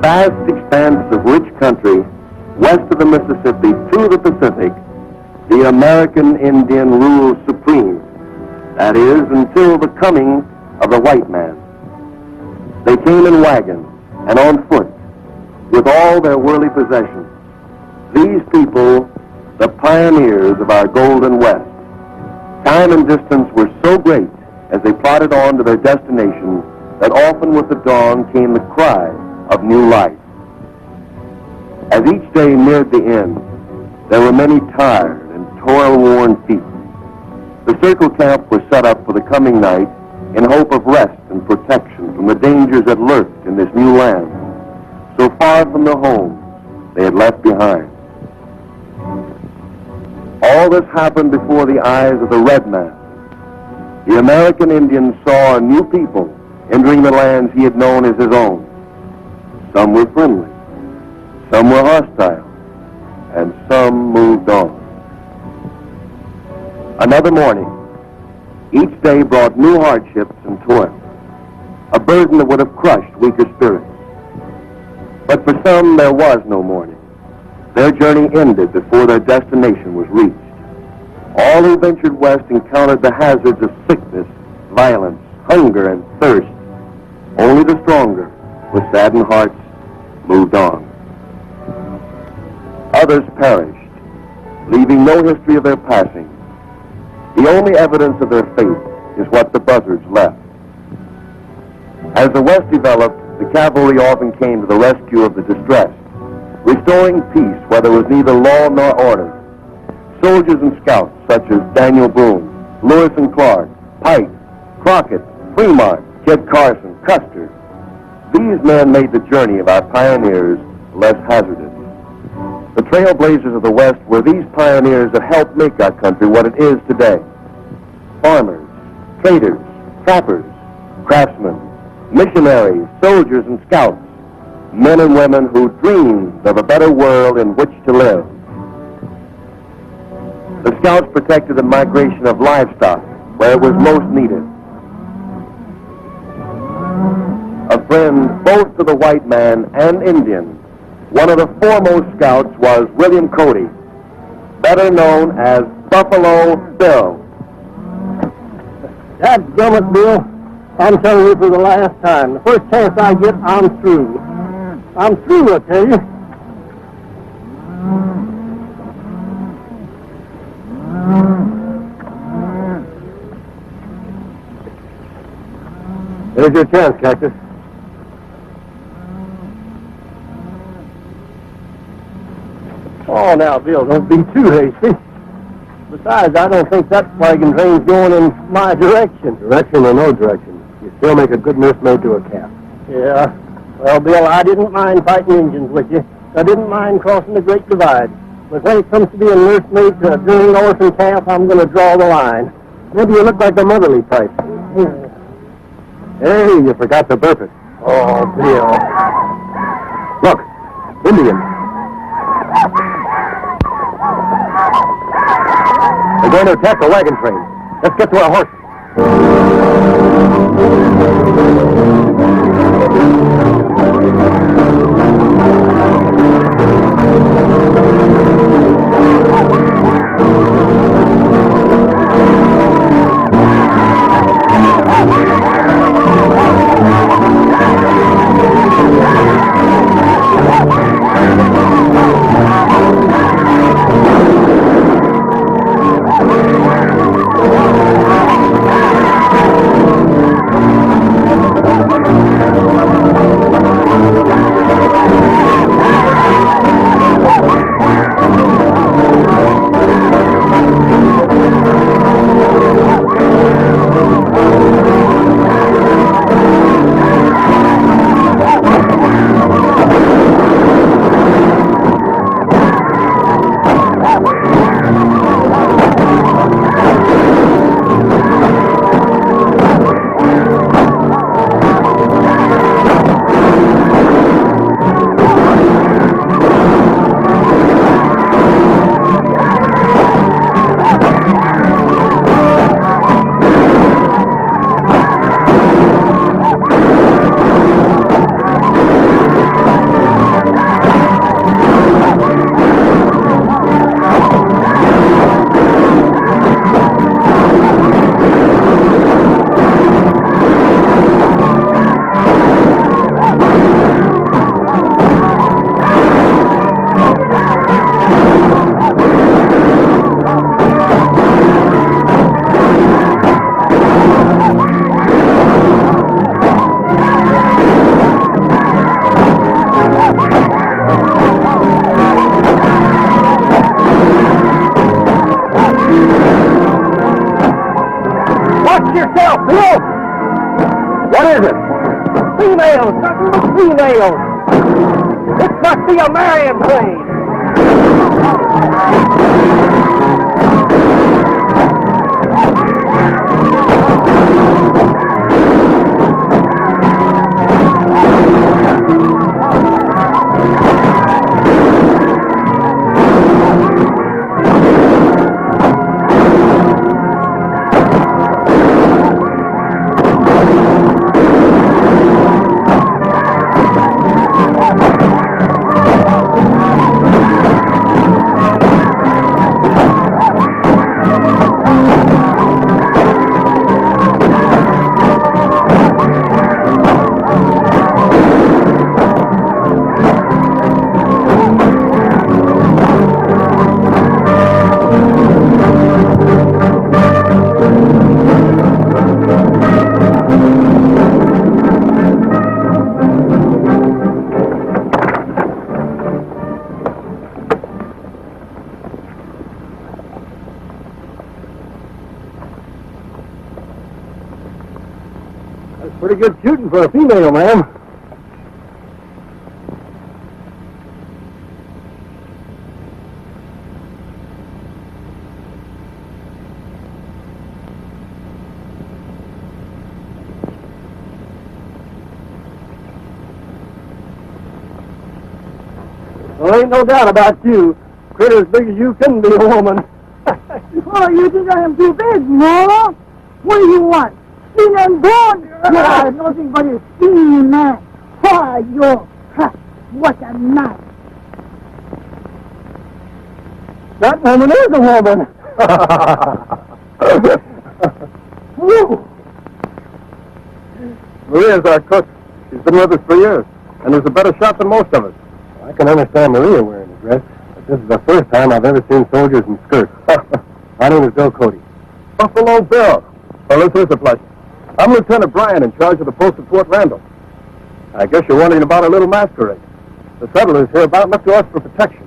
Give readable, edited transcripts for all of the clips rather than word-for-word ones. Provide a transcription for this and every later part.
vast expanse of rich country west of the Mississippi to the Pacific, the American Indian rules supreme. That is, until the coming of the white man. They came in wagons and on foot with all their worldly possessions. These people, the pioneers of our Golden West. Time and distance were so great as they plodded on to their destination that often with the dawn came the cry of new life. As each day neared the end, there were many tired and toil-worn feet. The circle camp was set up for the coming night in hope of rest and protection from the dangers that lurked in this new land, so far from the homes they had left behind. All this happened before the eyes of the red man. The American Indian saw a new people entering the lands he had known as his own. Some were friendly, some were hostile, and some moved on. Another morning, each day brought new hardships and toil, a burden that would have crushed weaker spirits. But for some, there was no morning. Their journey ended before their destination was reached. All who ventured west encountered the hazards of sickness, violence, hunger, and thirst. Only the stronger, with saddened hearts, moved on. Others perished, leaving no history of their passing. The only evidence of their fate is what the buzzards left. As the West developed, the cavalry often came to the rescue of the distressed, restoring peace where there was neither law nor order. Soldiers and scouts such as Daniel Boone, Lewis and Clark, Pike, Crockett, Fremont, Kit Carson, Custer. These men made the journey of our pioneers less hazardous. The trailblazers of the West were these pioneers that helped make our country what it is today. Farmers, traders, trappers, craftsmen, missionaries, soldiers, and scouts, men and women who dreamed of a better world in which to live. The scouts protected the migration of livestock where it was most needed. A friend both to the white man and Indian, one of the foremost scouts was William Cody, better known as Buffalo Bill. Dadgummit, Bill, I'm telling you for the last time. The first chance I get, I'm through. I'm through, I tell you. There's your chance, Cactus. Oh, now, Bill, don't be too hasty. Besides, I don't think that wagon train's going in my direction. Direction or no direction, you still make a good nursemaid to a calf. Yeah. Well, Bill, I didn't mind fighting Indians with you. I didn't mind crossing the Great Divide. But when it comes to being nursemaid to a drilling orphan calf, I'm going to draw the line. Maybe you look like the motherly type. Hey, you forgot to burp it. Oh, Bill. Look, Indians. They're going to attack the wagon train. Let's get to our horses. is it? Females! Females! This must be a marrying train! Pretty good shooting for a female, ma'am. Well, ain't no doubt about you. Critter as big as you couldn't be a woman. Oh, you think I am too big, no? What do you want? Skin and bone? Yeah, nothing but a skin, man. Why, yo, ha, what a knife. That woman is a woman. Woo! Maria's our cook. She's been with us for years, and is a better shot than most of us. I can understand Maria wearing a dress, but this is the first time I've ever seen soldiers in skirts. My name is Bill Cody. Buffalo Bill. Well, this is a pleasure. I'm Lieutenant Bryan, in charge of the post at Fort Randall. I guess you're wondering about our little masquerade. The settlers hereabout look to us for protection.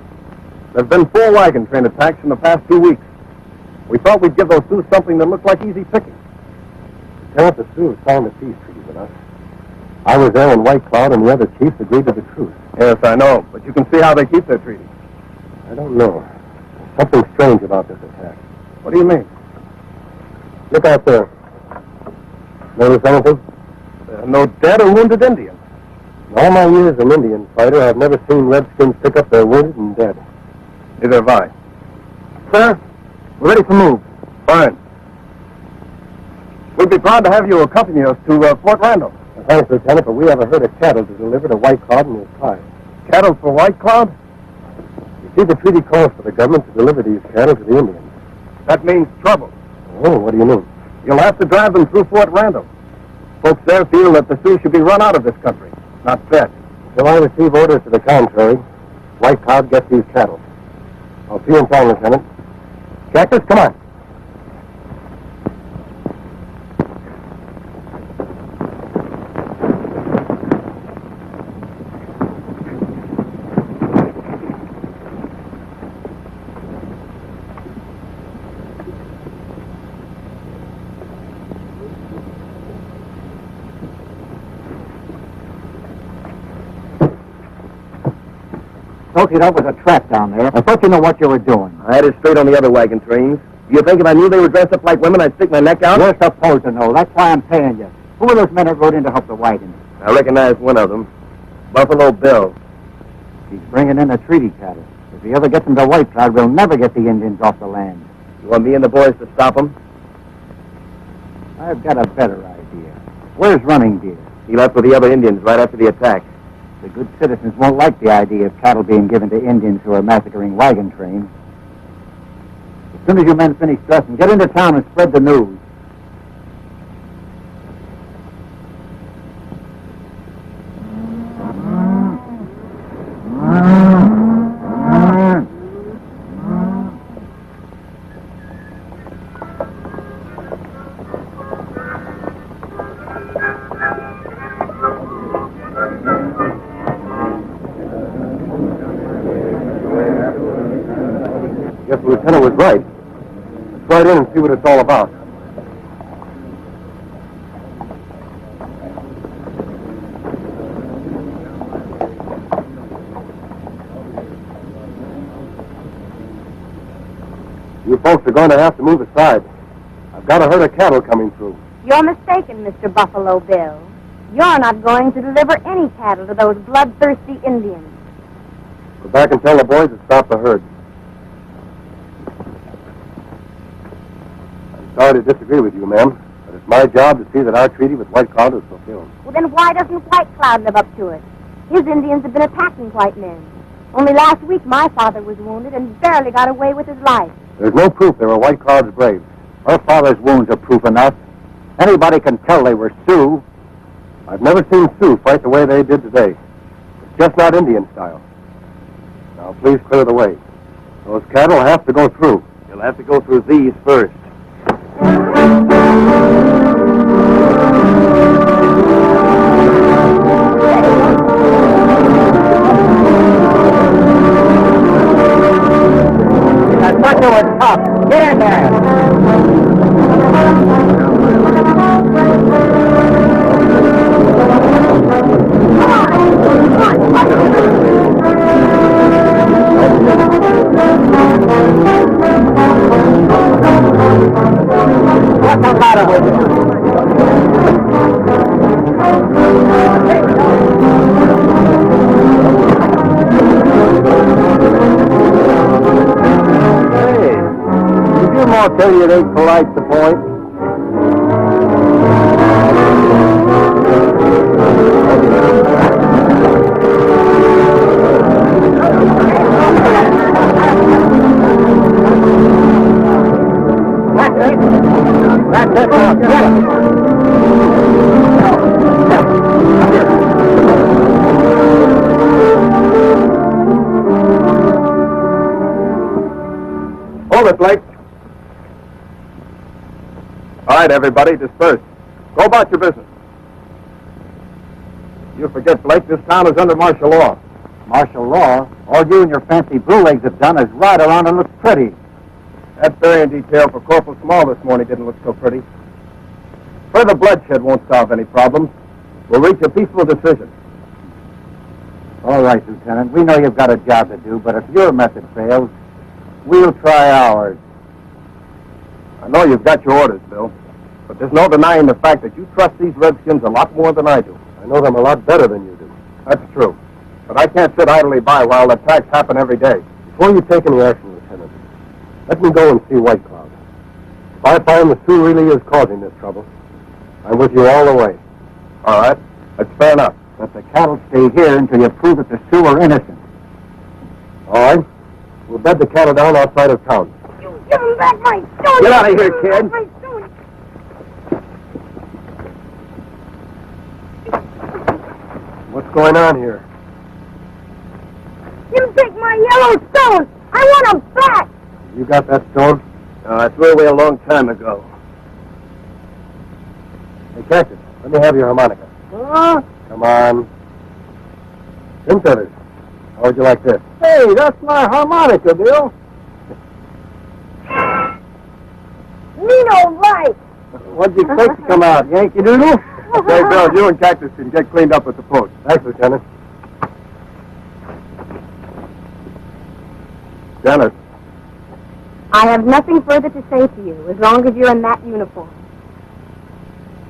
There have been 4 wagon train attacks in the past 2 weeks. We thought we'd give those Sioux something that looked like easy picking. Lieutenant, the Sioux signed a peace treaty with us. I was there when White Cloud and the other chiefs agreed to the truce. Yes, I know, but you can see how they keep their treaty. I don't know. There's something strange about this attack. What do you mean? Look out there. Notice anything? No dead or wounded Indians. In all my years as an Indian fighter, I've never seen Redskins pick up their wounded and dead. Neither have I. Sir, we're ready to move. Fine. We'd be proud to have you accompany us to Fort Randall. Thanks, Lieutenant, but we have a herd of cattle to deliver to White Cloud and his tribe. Cattle for White Cloud? You see, the treaty calls for the government to deliver these cattle to the Indians. That means trouble. Oh, what do you mean? You'll have to drive them through Fort Randall. Folks there feel that the Sioux should be run out of this country, not fed. Until I receive orders to the contrary, White Cloud gets these cattle. I'll see you in town, Lieutenant. Cactus, come on. Told you that was a trap down there. I thought you knew what you were doing. I had it straight on the other wagon trains. You think if I knew they were dressed up like women, I'd stick my neck out? You're supposed to know. That's why I'm paying you. Who were those men that rode in to help the wagons? I recognize one of them. Buffalo Bill. He's bringing in the treaty cattle. If he ever gets into White Cloud, we'll never get the Indians off the land. You want me and the boys to stop him? I've got a better idea. Where's Running Deer? He left with the other Indians right after the attack. The good citizens won't like the idea of cattle being given to Indians who are massacring wagon trains. As soon as you men finish dressing, get into town and spread the news. Guess the lieutenant was right. Let's ride in and see what it's all about. You folks are going to have to move aside. I've got a herd of cattle coming through. You're mistaken, Mr. Buffalo Bill. You're not going to deliver any cattle to those bloodthirsty Indians. Go back and tell the boys to stop the herd. I'm sorry to disagree with you, ma'am, but it's my job to see that our treaty with White Cloud is fulfilled. Well, then why doesn't White Cloud live up to it? His Indians have been attacking white men. Only last week my father was wounded and barely got away with his life. There's no proof they were White Cloud's braves. Her father's wounds are proof enough. Anybody can tell they were Sioux. I've never seen Sioux fight the way they did today. It's just not Indian style. Now, please clear the way. Those cattle have to go through. You'll have to go through these first. That bucket was tough. Get in there. What's the matter with you? Hey, did your ma tell you it ain't polite to point? That's it. Now. Get it. Hold it, Blake. All right, everybody, disperse. Go about your business. You forget, Blake, this town is under martial law. Martial law? All you and your fancy blue legs have done is ride around and look pretty. That burying detail for Corporal Small this morning didn't look so pretty. Further bloodshed won't solve any problems. We'll reach a peaceful decision. All right, Lieutenant. We know you've got a job to do, but if your method fails, we'll try ours. I know you've got your orders, Bill, but there's no denying the fact that you trust these Redskins a lot more than I do. I know them a lot better than you do. That's true. But I can't sit idly by while attacks happen every day. Before you take any action, Lieutenant, let me go and see White Cloud. If I find the Sioux really is causing this trouble, I'm with you all the way. All right. That's fair enough. But the cattle stay here until you prove that the Sioux are innocent. All right. We'll bed the cattle down outside of town. You give him back my stone! Get out of here, kid. My stone. What's going on here? You take my yellow stone! I want him back! You got that stone? No, I threw away a long time ago. Hey, Cactus, let me have your harmonica. Come on. Pin feathers. How would you like this? Hey, that's my harmonica, Bill. Me no right! What'd you expect to come out, Yankee Doodle? Say, Bill, you and Cactus can get cleaned up at the post. Thanks, Lieutenant. Dennis. I have nothing further to say to you as long as you're in that uniform.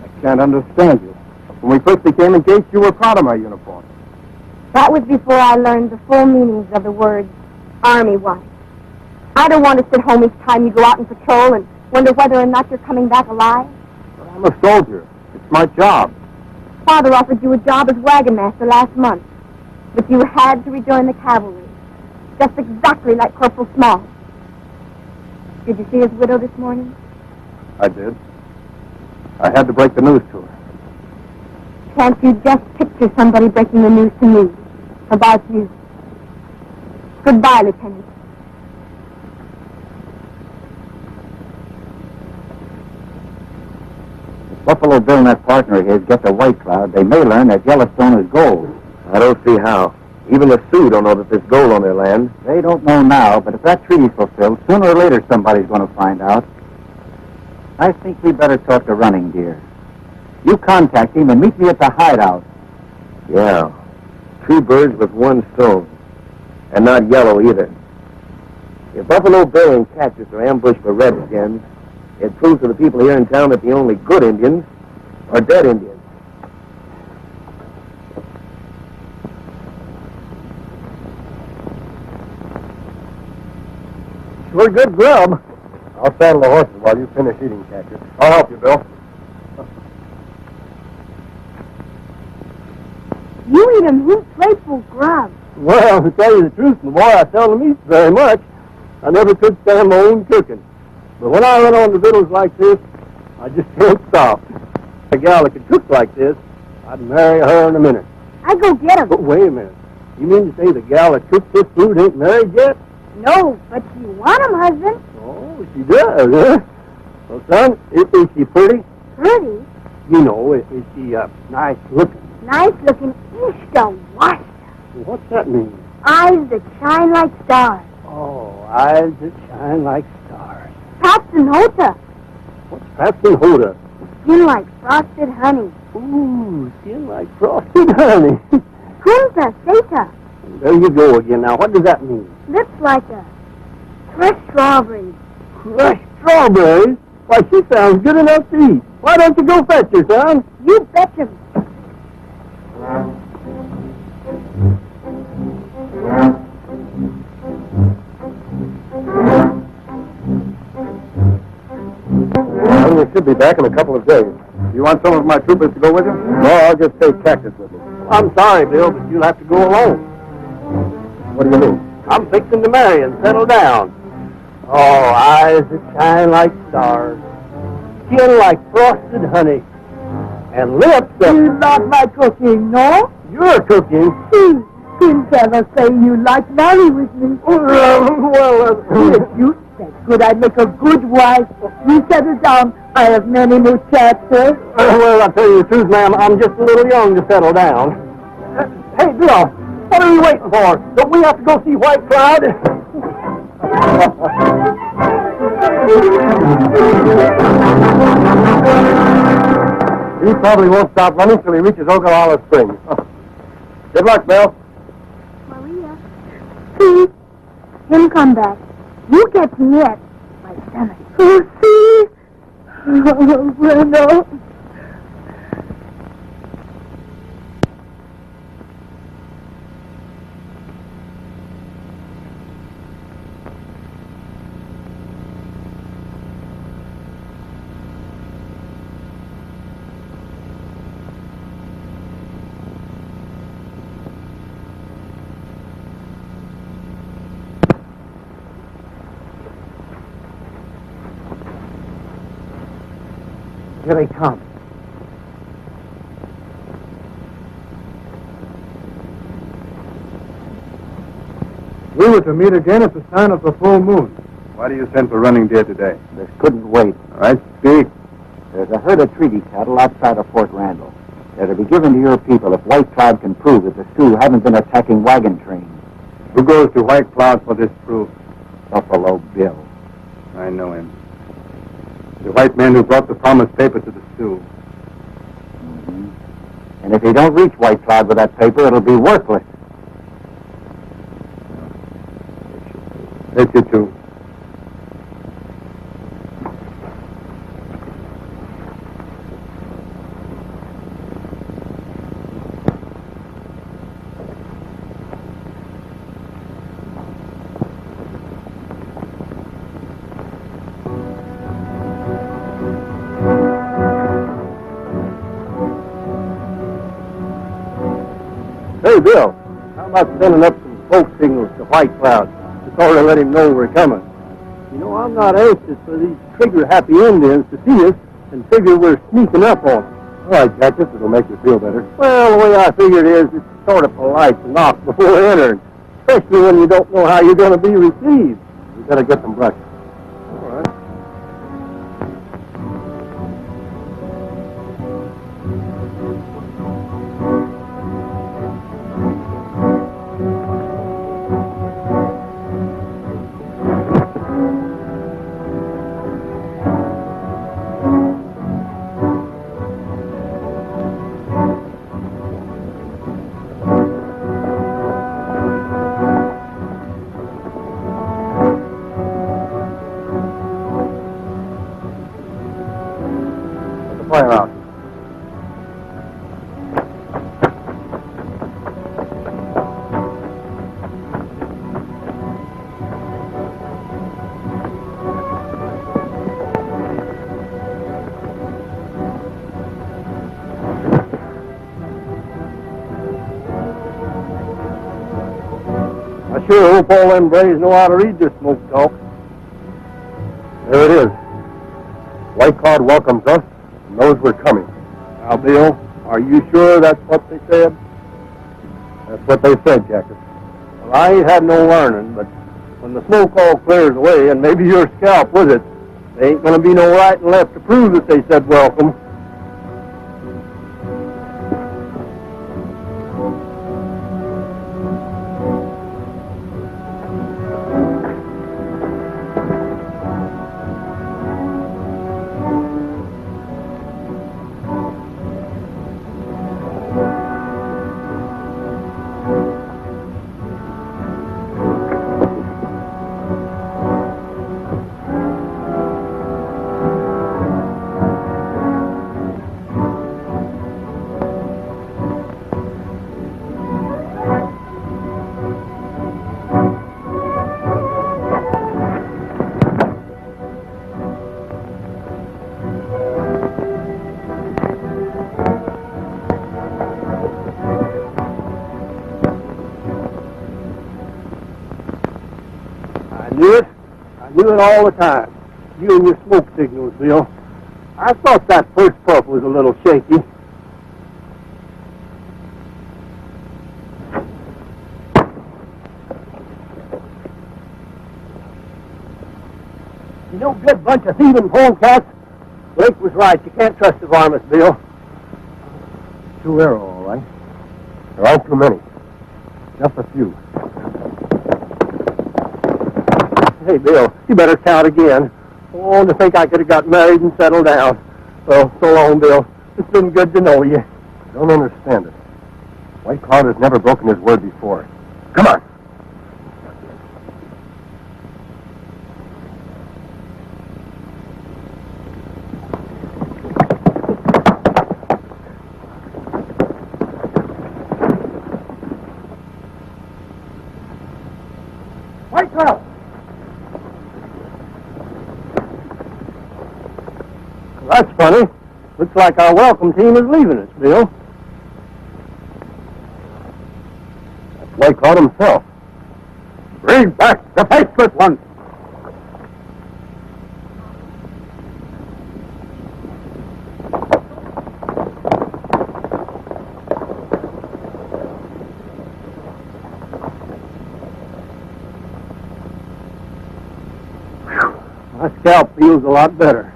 I can't understand you. When we first became engaged, you were proud of my uniform. That was before I learned the full meanings of the words Army wife. I don't want to sit home each time you go out and patrol and wonder whether or not you're coming back alive. But I'm a soldier. It's my job. Father offered you a job as wagon master last month, but you had to rejoin the cavalry, just exactly like Corporal Small. Did you see his widow this morning? I did. I had to break the news to her. Can't you just picture somebody breaking the news to me about you? Goodbye, Lieutenant. If Buffalo Bill and that partner of his get the White Cloud, they may learn that Yellowstone is gold. I don't see how. Even the Sioux don't know that there's gold on their land. They don't know now, but if that treaty's fulfilled, sooner or later somebody's going to find out. I think we better talk to Running Deer. You contact him and meet me at the hideout. Yeah. 2 birds with 1 stone. And not yellow either. If Buffalo Bill and Catches are ambushed by redskins, it proves to the people here in town that the only good Indians are dead Indians. Sure good grub. I'll saddle the horses while you finish eating, Catcher. I'll help you, Bill. You eat 'em heap playful grub. Well, to tell you the truth, my boy, I seldom eat very much. I never could stand my own cooking. But when I run on the victuals like this, I just can't stop. A gal that could cook like this, I'd marry her in a minute. I go get 'em. But wait a minute. You mean to say the gal that cooks this food ain't married yet? No, but you want 'em, husband. Oh, she does, huh? Well, son, is she pretty? Pretty, You know, is she nice looking? nice looking, east to west. What's that mean? Eyes that shine like stars. Oh, eyes that shine like stars. Paps and Hota, What's Patsy Hoda? skin like frosted honey. Ooh, skin like frosted honey. Punta Seta, There you go again. Now, what does that mean? lips like a fresh strawberry. Crushed strawberries? Why, she sounds good enough to eat. Why don't you go fetch her, son? You betcha. Well, we should be back in a couple of days. You want some of my troopers to go with you? No, I'll just take Cactus with me. I'm sorry, Bill, but you'll have to go alone. What do you mean? I'm fixing to marry and settle down. Oh, eyes that shine like stars, skin like frosted honey, and lips that... You like my cooking, no? You're cooking. See, didn't ever say you like marry with me. If you said good, I'd make a good wife. You settle down. I have many muchachos. Well, I'll tell you the truth, ma'am. I'm just a little young to settle down. Hey, Bill, what are you waiting for? Don't we have to go see White Cloud? He probably won't stop running till he reaches Ogallala Springs. Good luck, Bill. Maria. See, him come back. You get me at my stomach. Oh, see? Oh, bueno. Here they come. We were to meet again at the sign of the full moon. Why do you send for running deer today? This couldn't wait. All right, speak. There's a herd of treaty cattle outside of Fort Randall. They're to be given to your people if White Cloud can prove that the Sioux haven't been attacking wagon trains. Who goes to White Cloud for this proof? Buffalo Bill. I know him. The white man who brought the promised paper to the Sioux. Mm-hmm. And if he don't reach White Cloud with that paper, it'll be worthless. Let you two. Hey, Bill, how about sending up some smoke signals to White Cloud to sort of let him know we're coming? You know, I'm not anxious for these trigger-happy Indians to see us and figure we're sneaking up on them. All right, Cactus, it'll make you feel better. Well, the way I figure it is, it's sort of polite to knock before entering, especially when you don't know how you're going to be received. We better get some brush. All right. I sure hope all them braves know how to read this smoke talk. There it is. White Cloud welcomes us and knows we're coming. Now, Bill, are you sure that's what they said? That's what they said, Jacket. Well, I ain't had no learning, but when the smoke all clears away, and maybe your scalp with it, there ain't going to be no right and left to prove that they said welcome. I knew it all the time. You and your smoke signals, Bill. I thought that first puff was a little shaky. You no good bunch of thieving polecats. Blake was right. You can't trust the varmints, Bill. True arrow, all right. There aren't too many. Just a few. Hey, Bill, you better count again. Oh, to think I could have got married and settled down. Well, so long, Bill. It's been good to know you. I don't understand it. White Cloud has never broken his word before. Come on. White Cloud! That's funny. Looks like our welcome team is leaving us, Bill. That's White Cloud himself. Bring back the faceless ones! My scalp feels a lot better.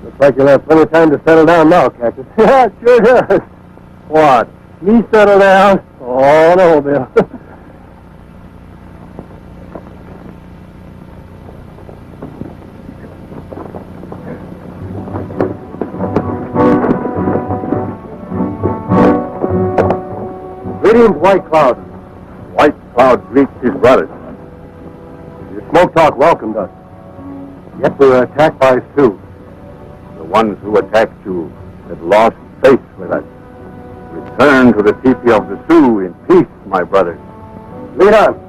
Looks like you'll have plenty of time to settle down now, Cactus. Yeah, it sure does. What? Me settle down? Oh, no, Bill. Greetings, White Cloud. White Cloud greets his brothers. Your smoke talk welcomed us. Yet we were attacked by Sioux. The ones who attacked you had lost faith with us. Return to the teepee of the Sioux in peace, my brothers. Lead on.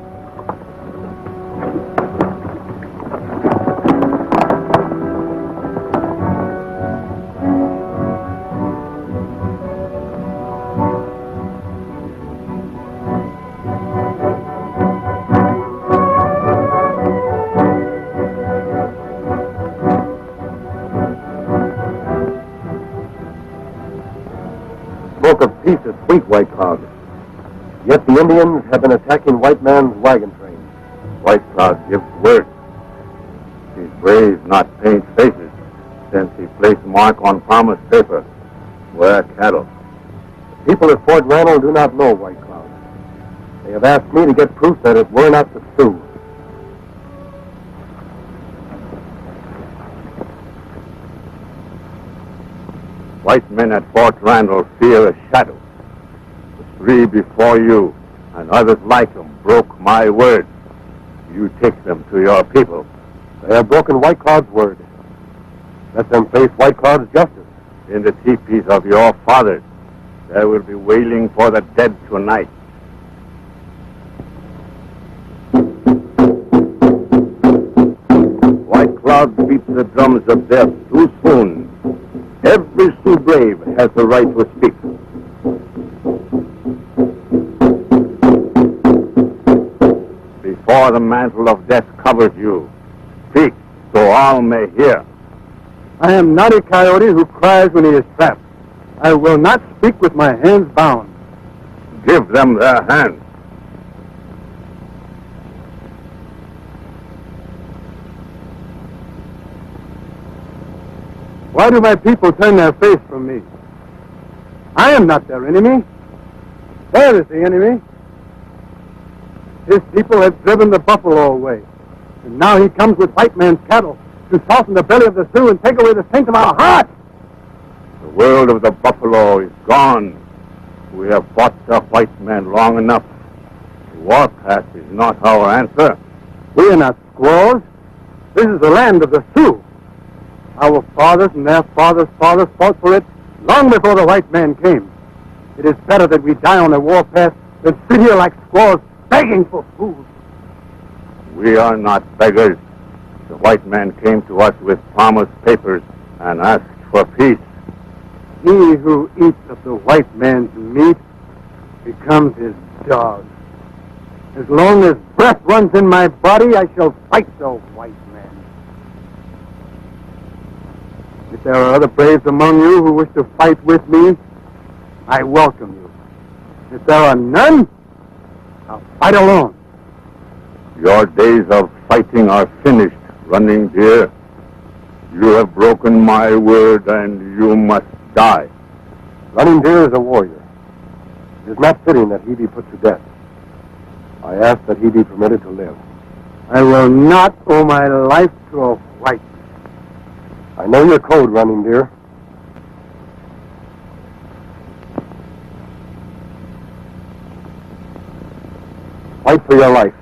Smoke of peace is sweet, White Cloud. Yet the Indians have been attacking white man's wagon train. White Cloud gives word. His braves not paint faces, since he placed mark on promise paper. Wear cattle. The people at Fort Randall do not know White Cloud. They have asked me to get proof that it were not the Sioux. White men at Fort Randall fear a shadow. The three before you and others like them broke my word. You take them to your people. They have broken White Cloud's word. Let them face White Cloud's justice. In the teepees of your fathers, there will be wailing for the dead tonight. White Cloud beats the drums of death too soon. Every Sioux brave has the right to speak. before the mantle of death covers you. Speak, so all may hear. I am not a coyote who cries when he is trapped. I will not speak with my hands bound. Give them their hands. Why do my people turn their face from me? I am not their enemy. There is the enemy. His people have driven the buffalo away. And now he comes with white man's cattle to soften the belly of the Sioux and take away the strength of our hearts. The world of the buffalo is gone. We have fought the white man long enough. The warpath is not our answer. We are not squaws. This is the land of the Sioux. Our fathers and their fathers' fathers fought for it long before the white man came. It is better that we die on the warpath than sit here like squaws begging for food. We are not beggars. The white man came to us with promised papers and asked for peace. He who eats of the white man's meat becomes his dog. As long as breath runs in my body, I shall fight the white man. If there are other braves among you who wish to fight with me, I welcome you. If there are none, I'll fight alone. Your days of fighting are finished, Running Deer. You have broken my word, and you must die. Running Deer is a warrior. It is not fitting that he be put to death. I ask that he be permitted to live. I will not owe my life to a white man. I know your code, Running Deer. Fight for your life.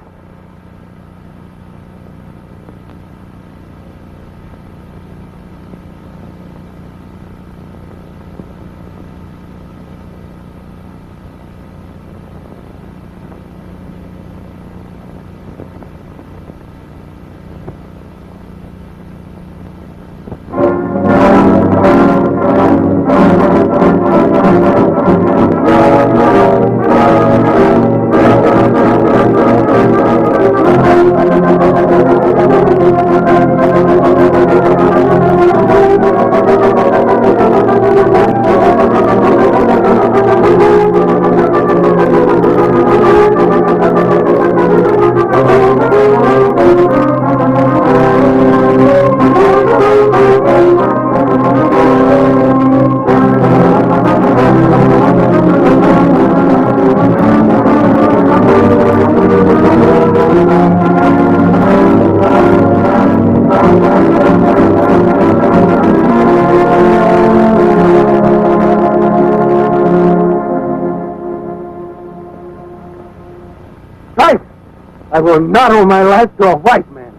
I will not owe my life to a white man.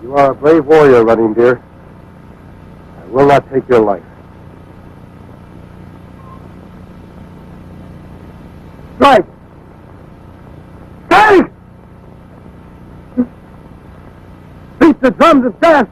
You are a brave warrior, Running Deer. I will not take your life. Strike! Strike! Beat the drums of death!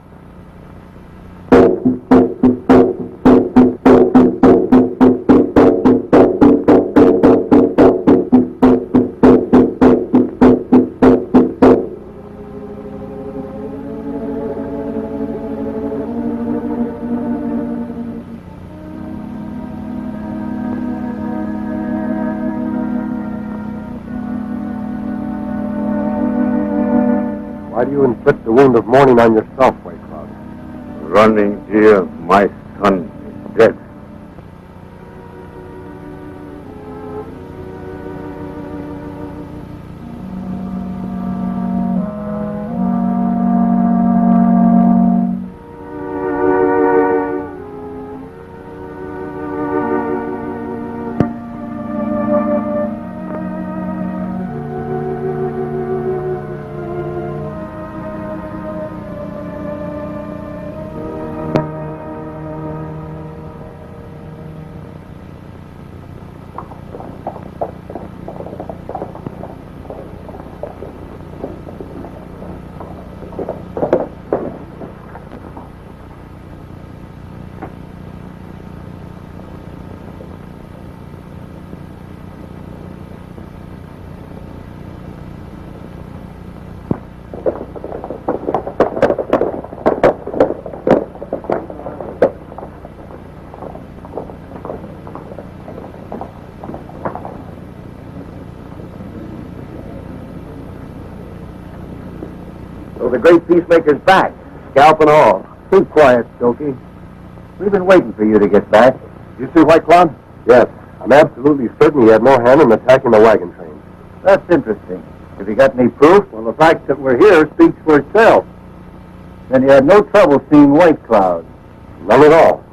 Why do you inflict the wound of mourning on yourself, White Cloud? Running Deer, my son, is dead. the great peacemaker's back, scalp and all. Keep quiet, Stokey. We've been waiting for you to get back. You see White Cloud? Yes. I'm absolutely certain he had no hand in attacking the wagon train. That's interesting. Have you got any proof? Well, the fact that we're here speaks for itself. Then you had no trouble seeing White Cloud. None at all.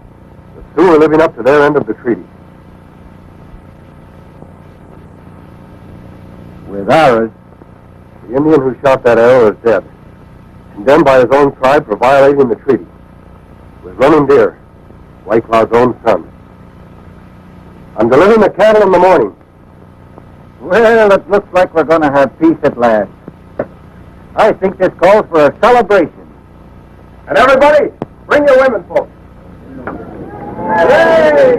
The Sioux are living up to their end of the treaty. With ours, The Indian who shot that arrow is dead. Condemned by his own tribe for violating the treaty. It was Running Deer, White Cloud's own son. I'm delivering the cattle in the morning. well, it looks like we're going to have peace at last. I think this calls for a celebration. And everybody, bring your women folks. Hey!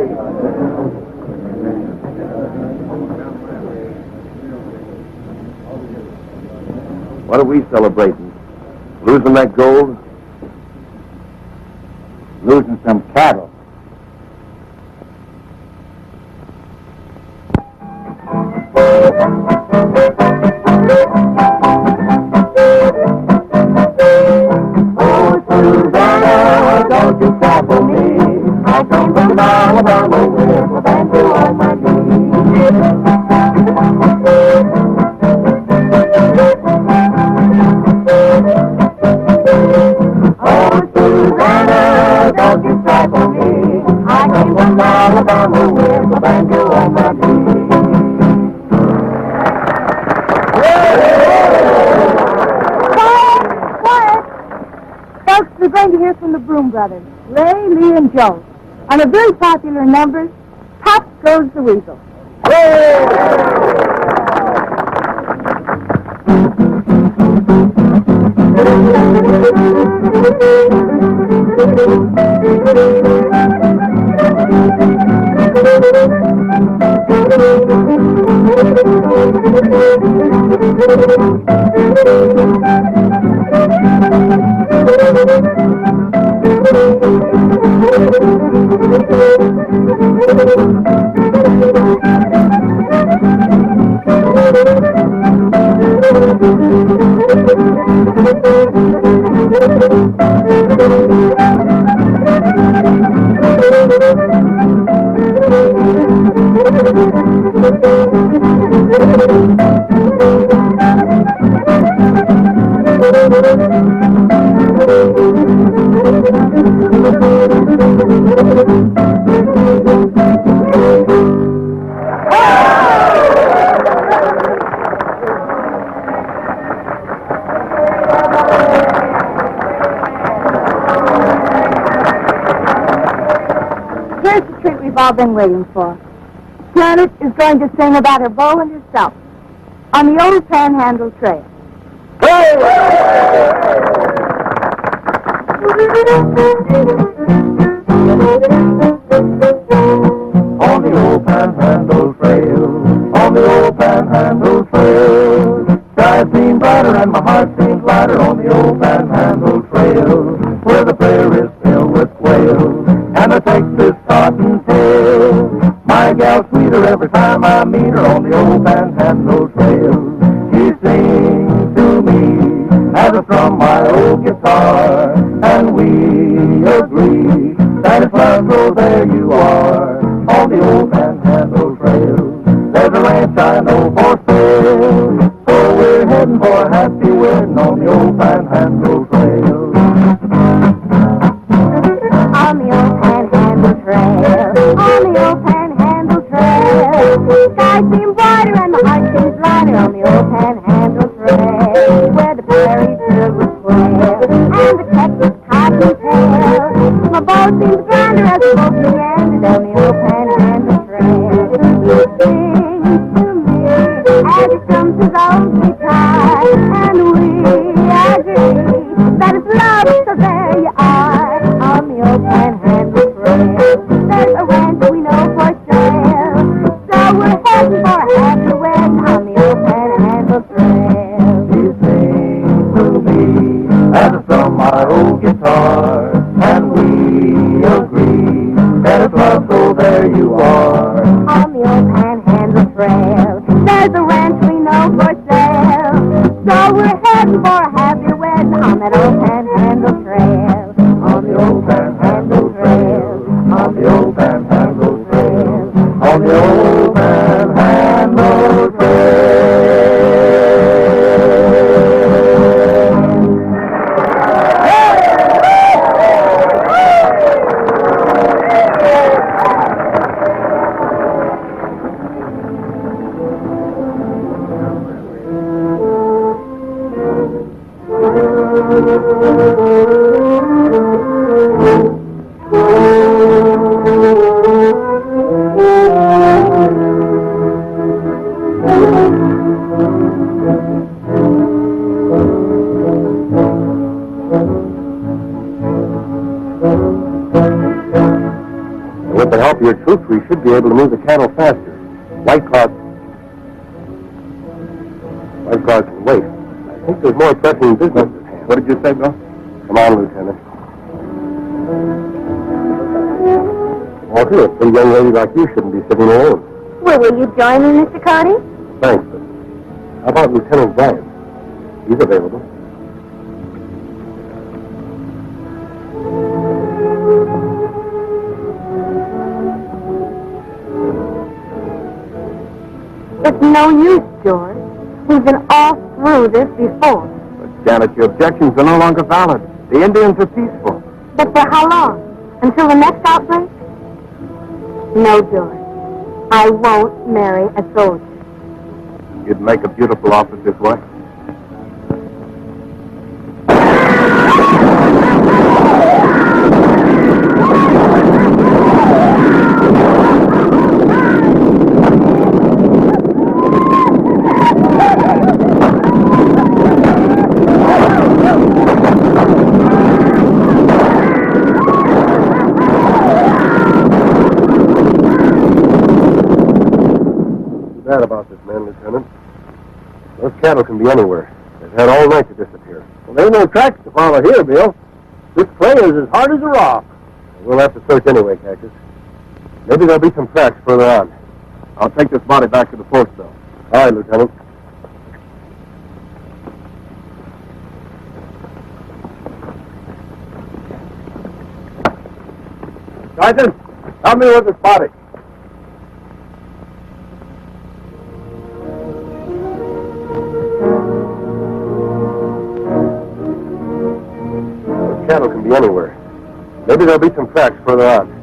What are we celebrating? Losing that gold? Losing some cattle. Oh, Susanna, don't you cry for me. I came from Alabama with a banjo on my Oh, Susanna, don't you cry for me. I came from Alabama with a banjo on my knee. Folks, we're going to hear from the Broom Brothers, Ray, Lee, and Joe, on a very popular number, Pop Goes the Weasel. Here's the treat we've all been waiting for. Janet is going to sing about her beau and herself on the old Panhandle Trail. On the old Panhandle Trail, on the old Panhandle Trail, sky seems brighter and my heart seems lighter on the old Panhandle Trail, where the prairie's filled with quail and the Texas cottontail. My gal's sweeter every time I meet her on the old Panhandle Trail. She sings to me as I strum my old guitar, and we agree that if love goes there you are on the old Panhandle Trail. There's a ranch I know for sale, so we're heading for a happy wedding on the old Panhandle Trail. On the old Panhandle Trail, on the old Panhandle Trail, sky seems brighter and my heart seems lighter on the old Panhandle Trail, where the prairie's filled with quail and the Texas cottontail. My boat seems grander as the boat meandered on the old Panhandle Trail. He sings to me as he strums his old guitar, and we agree that it's love, so there you are on the old Panhandle Trail. There's a ranch we know for sale, so we're heading for a happy wedding on the old Panhandle Trail. She sings to me as I strum my old guitar, and we agree that if love goes there you are On the old Panhandle Trail, there's a ranch we know for sale, so we're heading for a happy wedding on on that old Panhandle Trail. On the old Panhandle Trail. On the old Panhandle Trail. On the old Panhandle Trail. With the help of your troops, we should be able to move the cattle faster. White Cloud can wait. I think there's more pressing business at hand. What did you say, Bill? Come on, Lieutenant. Walter, a pretty young lady like you shouldn't be sitting alone. Well, will you join me, Mr. Cody? Thanks, but how about Lieutenant Bryan? He's available. It's no use, George. We've been all through this before. But, Janet, your objections are no longer valid. The Indians are peaceful. But for how long? Until the next outbreak? No, George. I won't marry a soldier. You'd make a beautiful officer's wife. Bad about this man, Lieutenant. Those cattle can be anywhere. They've had all night to disappear. Well, there ain't no tracks to follow here, Bill. This clay is as hard as a rock. We'll have to search anyway, Cactus. Maybe there'll be some tracks further on. I'll take this body back to the post, though. All right, Lieutenant. Sergeant, help me with this body. Cattle can be anywhere. Maybe there'll be some tracks further on.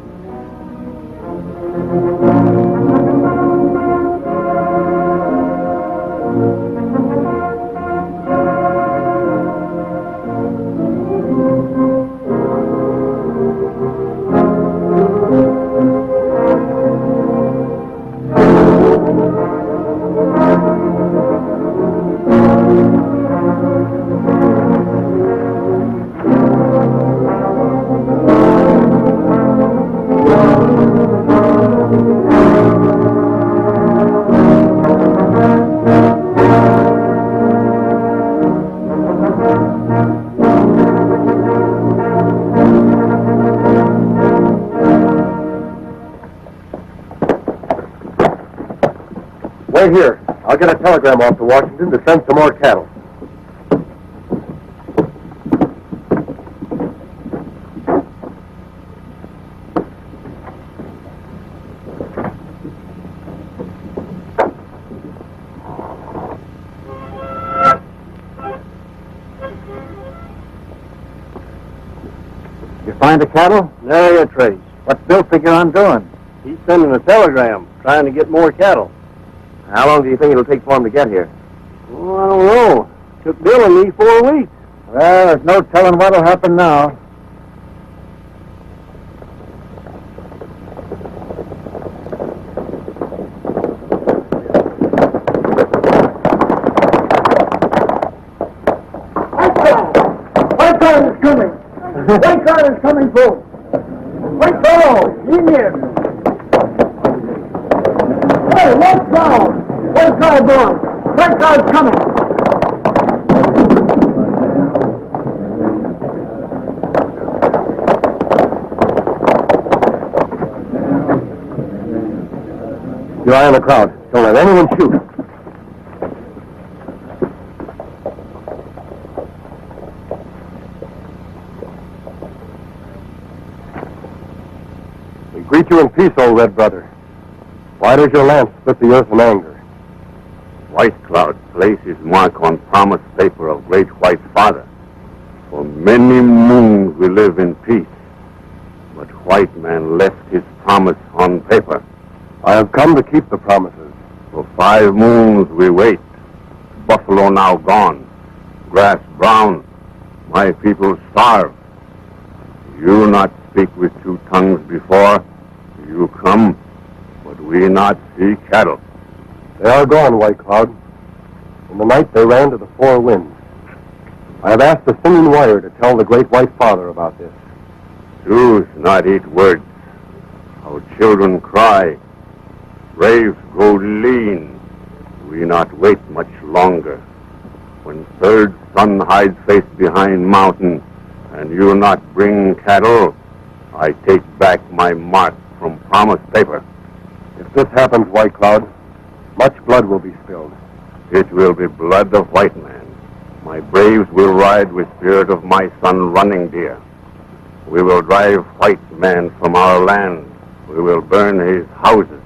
Wait here. I'll get a telegram off to Washington to send some more cattle. You find the cattle? Nary a trace. What's Bill figure on doing? He's sending a telegram, trying to get more cattle. How long do you think it'll take for him to get here? Oh, I don't know. Took Bill and me 4 weeks. Well, there's no telling what'll happen now. White car is coming. White car is coming, folks. White car, Indian. Hey, what's down? White car going. White car is coming. Your eye on the crowd. Don't let anyone shoot. you in peace, old red brother. Why does your lance split the earth in anger? White Cloud placed his mark on promise paper of Great White Father. For many moons we live in peace. But White Man left his promise on paper. I have come to keep the promises. For 5 moons we wait. Buffalo now gone. Grass brown. My people starve. You not speak with 2 tongues before. You come, but we not see cattle. They are gone, White Cloud. In the night they ran to the 4 winds. I have asked the singing warrior to tell the Great White Father about this. Choose not eat words. Our children cry. Braves grow lean. We not wait much longer. When third sun hides face behind mountain, and you not bring cattle, I take back my mark from promise paper. If this happens, White Cloud, much blood will be spilled. It will be blood of white man. My braves will ride with spirit of my son Running Deer. We will drive white man from our land. We will burn his houses,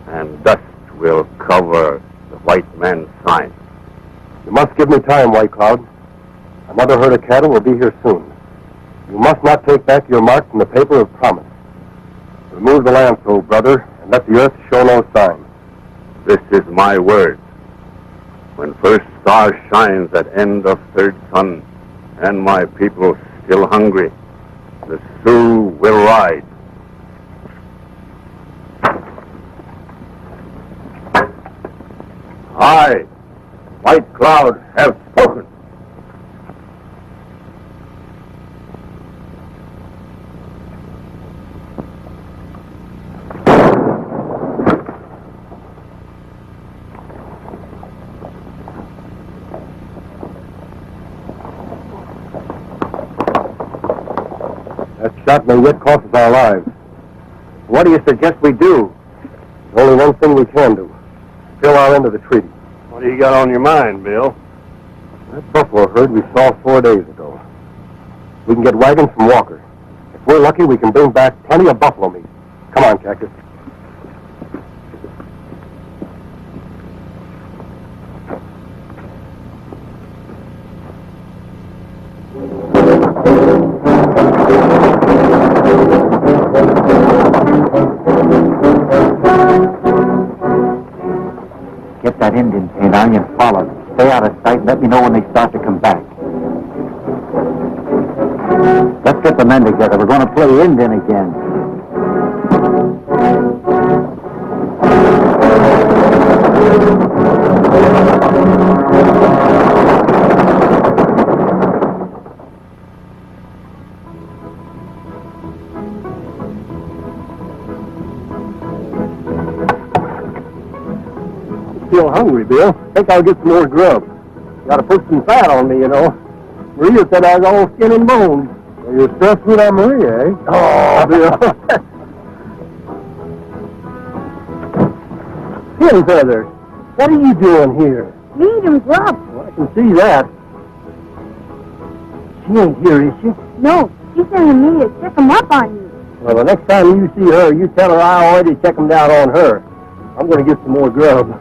and dust will cover the white man's sign. You must give me time, White Cloud. Another herd of cattle will be here soon. You must not take back your mark from the paper of promise. Remove the lance, old brother, and let the earth show no sign. This is my word. When first star shines at end of third sun, and my people still hungry, the Sioux will ride. I, White Cloud, have spoken. That shot may yet cost us our lives. What do you suggest we do? There's only one thing we can do. Fill our end of the treaty. What do you got on your mind, Bill? That buffalo herd we saw 4 days ago. We can get wagons from Walker. If we're lucky, we can bring back plenty of buffalo meat. Come on, Cactus. Get that Indian paint on you and follow them. Stay out of sight. Let me know when they start to come back. Let's get the men together. We're going to play Indian again. Still hungry, Bill. Think I'll get some more grub. Got to put some fat on me, you know. Maria said I was all skin and bones. Well, you're stressed with that Maria, eh? Oh, Bill. Pin Feather, what are you doing here? Feed him grub. Well, I can see that. She ain't here, is she? No, she's sending me to check him up on you. Well, the next time you see her, you tell her I already checked him down on her. I'm going to get some more grub.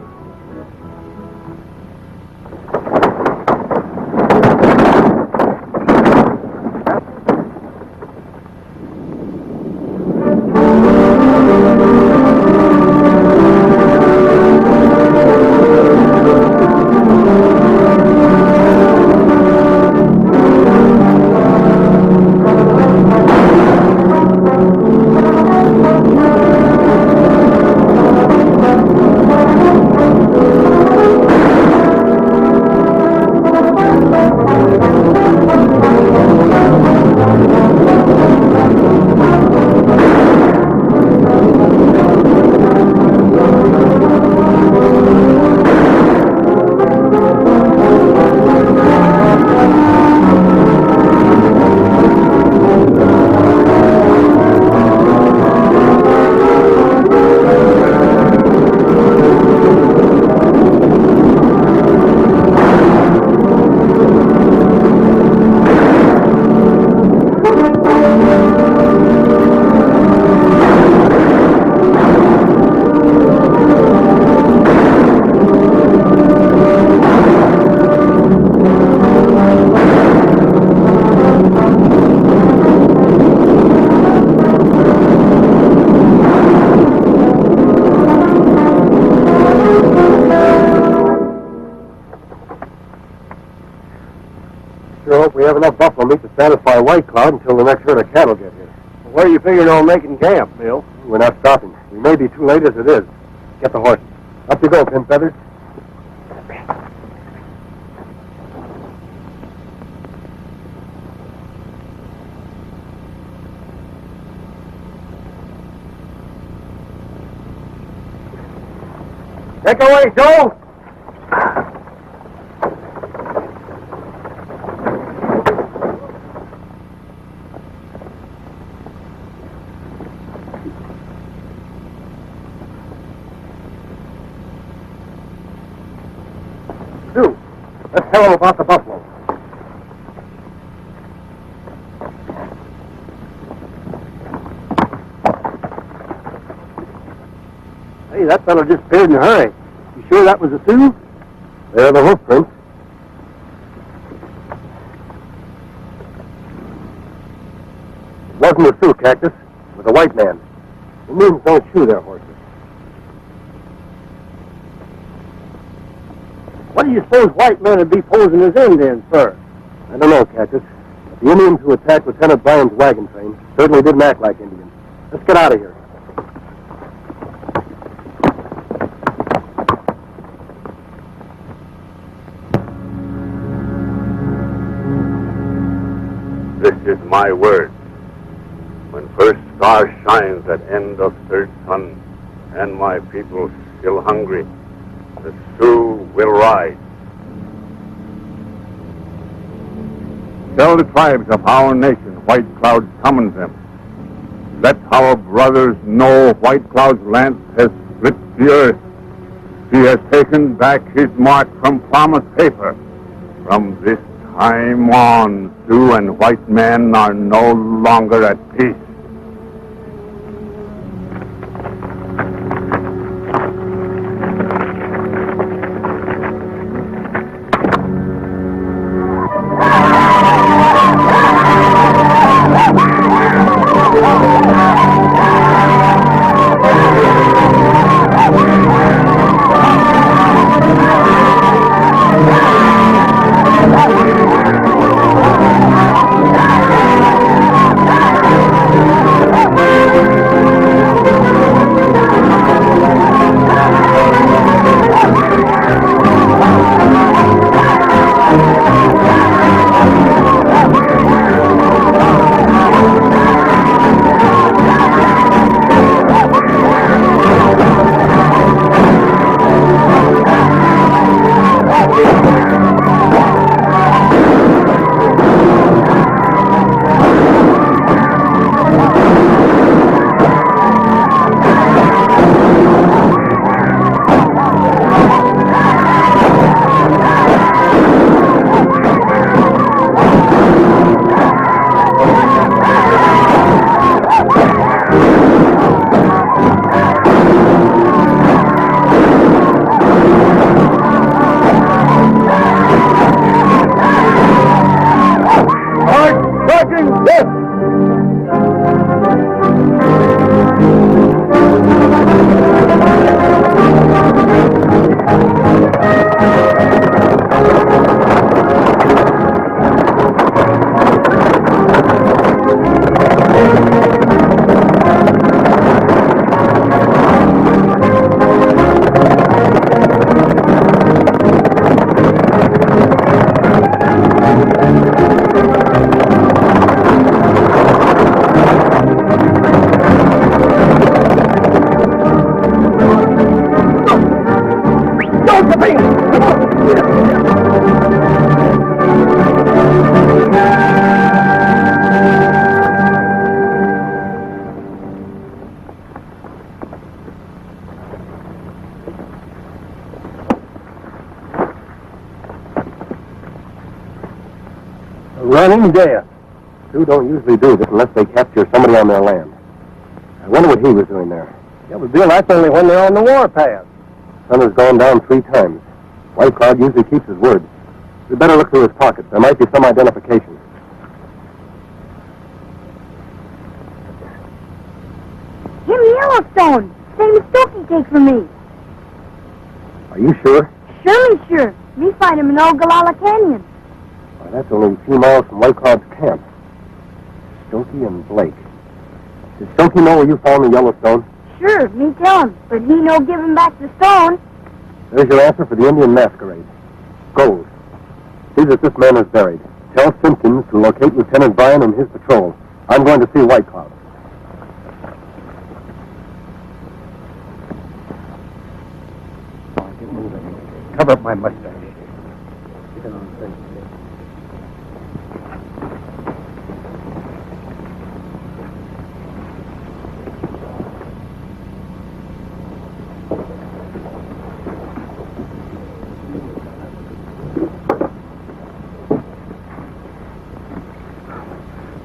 hope we have enough buffalo meat to satisfy White Cloud until the next herd of cattle get here. Where are you figuring on making camp, Bill? We're not stopping. We may be too late as it is. Get the horses. Up you go, Pin Feathers. Take away, Joe! Stu, let's tell him about the buffalo. Hey, that fellow just appeared in a hurry. You sure that was a Sioux? There are the hoof prints. It wasn't a Sioux, Cactus. It was a white man. Indians don't shoe their horses. What do you suppose white men would be posing as Indians for? I don't know, Cactus. But the Indians who attacked Lieutenant Bryan's wagon train certainly didn't act like Indians. Let's get out of here. This is my word. When first star shines at end of third sun, and my people still hungry, the Sioux will rise. Tell the tribes of our nation White Cloud summons them. Let our brothers know White Cloud's lance has split the earth. He has taken back his mark from promised paper. From this time on, Sioux and white men are no longer at peace. Running death. Sioux don't usually do this unless they capture somebody on their land. I wonder what he was doing there. Yeah, but Bill, that's only when they're on the warpath. Sun has gone down 3 times. White Cloud usually keeps his word. We better look through his pockets. There might be some identification. Jim Yellowstone. Same as Stokey take from me. Are you sure? Surely sure. Me find him in Ogallala Canyon. That's only a few miles from White Cloud's camp. Stokey and Blake. Does Stokey know where you found the Yellowstone? Sure, me tell him, but he no give him back the stone. There's your answer for the Indian masquerade. Gold. See that this man is buried. Tell Simpkins to locate Lieutenant Bryan and his patrol. I'm going to see White Cloud. Get moving. Cover up my mustache. Get on the thing.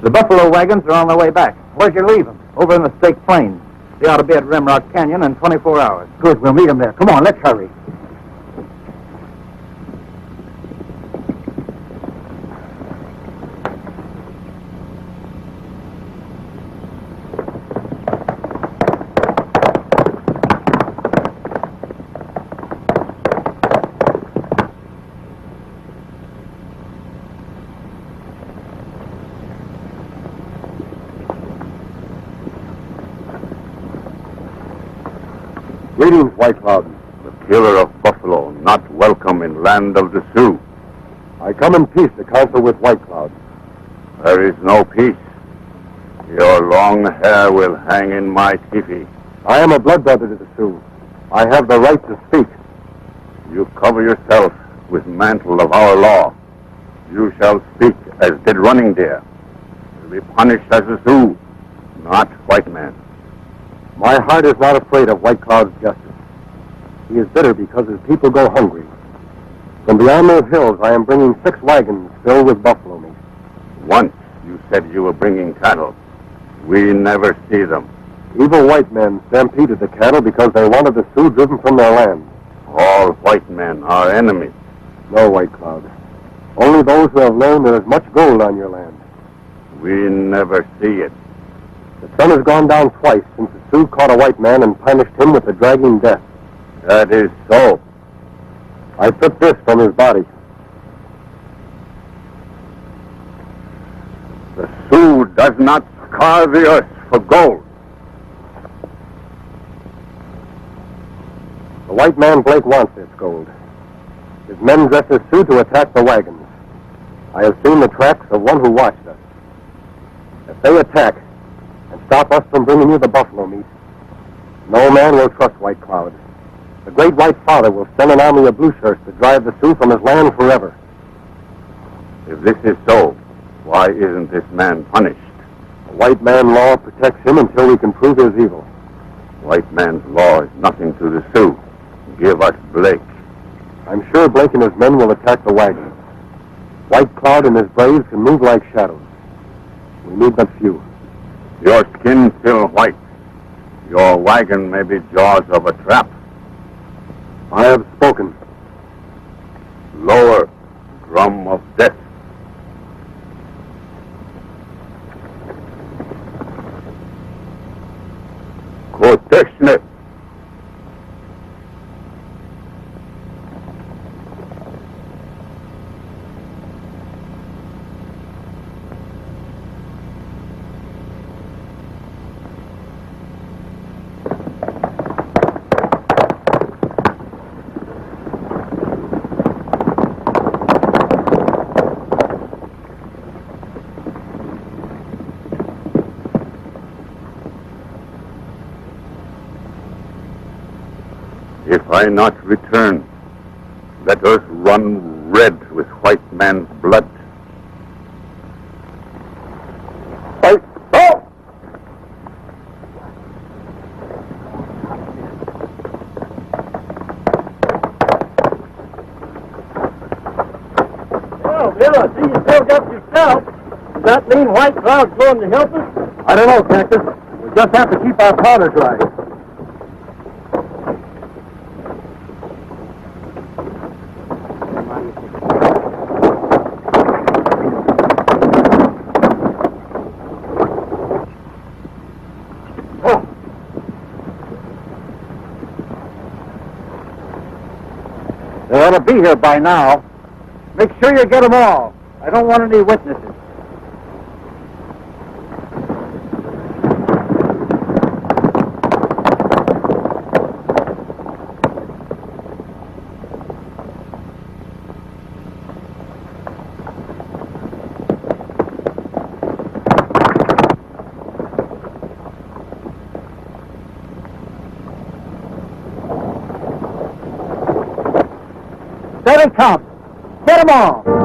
The buffalo wagons are on their way back. Where'd you leave them? Over in the State Plains. They ought to be at Rimrock Canyon in 24 hours. Good, we'll meet him there. Come on, let's hurry. Greetings, White Cloud. The killer of buffalo, not welcome in land of the Sioux. I come in peace to counsel with White Cloud. There is no peace. Your long hair will hang in my teepee. I am a blood brother to the Sioux. I have the right to speak. You cover yourself with mantle of our law. You shall speak as did Running Deer. To be punished as a Sioux, not white man. My heart is not afraid of White Cloud's justice. He is bitter because his people go hungry. From beyond those hills, I am bringing 6 wagons filled with buffalo meat. Once you said you were bringing cattle. We never see them. Evil white men stampeded the cattle because they wanted the Sioux driven from their land. All white men are enemies. No, White Cloud. Only those who have learned there is much gold on your land. We never see it. The sun has gone down twice since the Sioux caught a white man and punished him with a dragging death. That is so. I took this from his body. The Sioux does not scar the earth for gold. The white man Blake wants this gold. His men dress as Sioux to attack the wagons. I have seen the tracks of one who watched us. If they attack and stop us from bringing you the buffalo meat, no man will trust White Cloud. The great White Father will send an army of blue shirts to drive the Sioux from his land forever. If this is so, why isn't this man punished? The white man law protects him until we can prove his evil. White man's law is nothing to the Sioux. Give us Blake. I'm sure Blake and his men will attack the wagons. White Cloud and his braves can move like shadows. We need but few. Your skin still white. Your wagon may be jaws of a trap. I have spoken. Lower, drum of death. Quotation. If I not return, let earth run red with white man's blood. Fight! Oh! Well, Bill, I see you filled up yourself. Does that mean White Cloud's going to help us? I don't know, Cactus. We just have to keep our powder dry. They ought to be here by now. Make sure you get them all. I don't want any witnesses. There he comes. Get 'em all.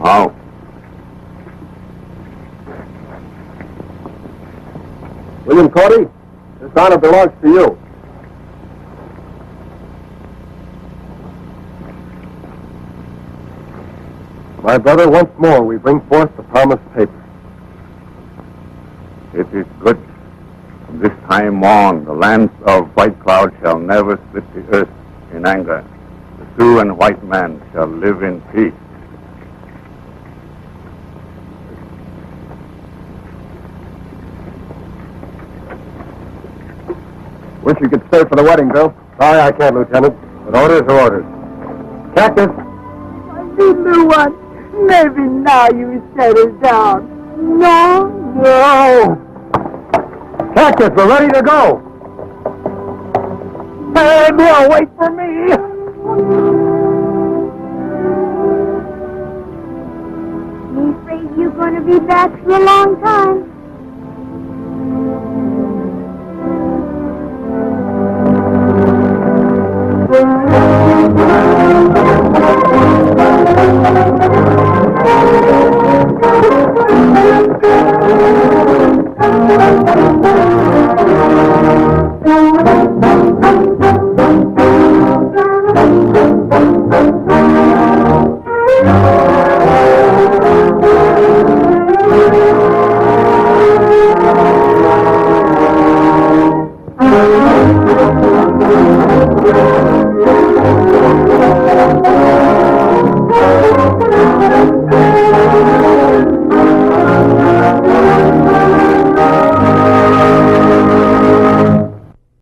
How? William Cody, this honor belongs to you. My brother, once more we bring forth the promised paper. It is good. From this time on, the lands of White Cloud shall never split the earth in anger. The Sioux and white man shall live in peace. Wish you could stay for the wedding, Bill. Sorry I can't, Lieutenant. But orders are orders. Cactus! My little one, maybe now you settle down. No? No! Cactus, we're ready to go! Hey, Bill, wait for me! I'm afraid you're going to be back for a long time. Thank you.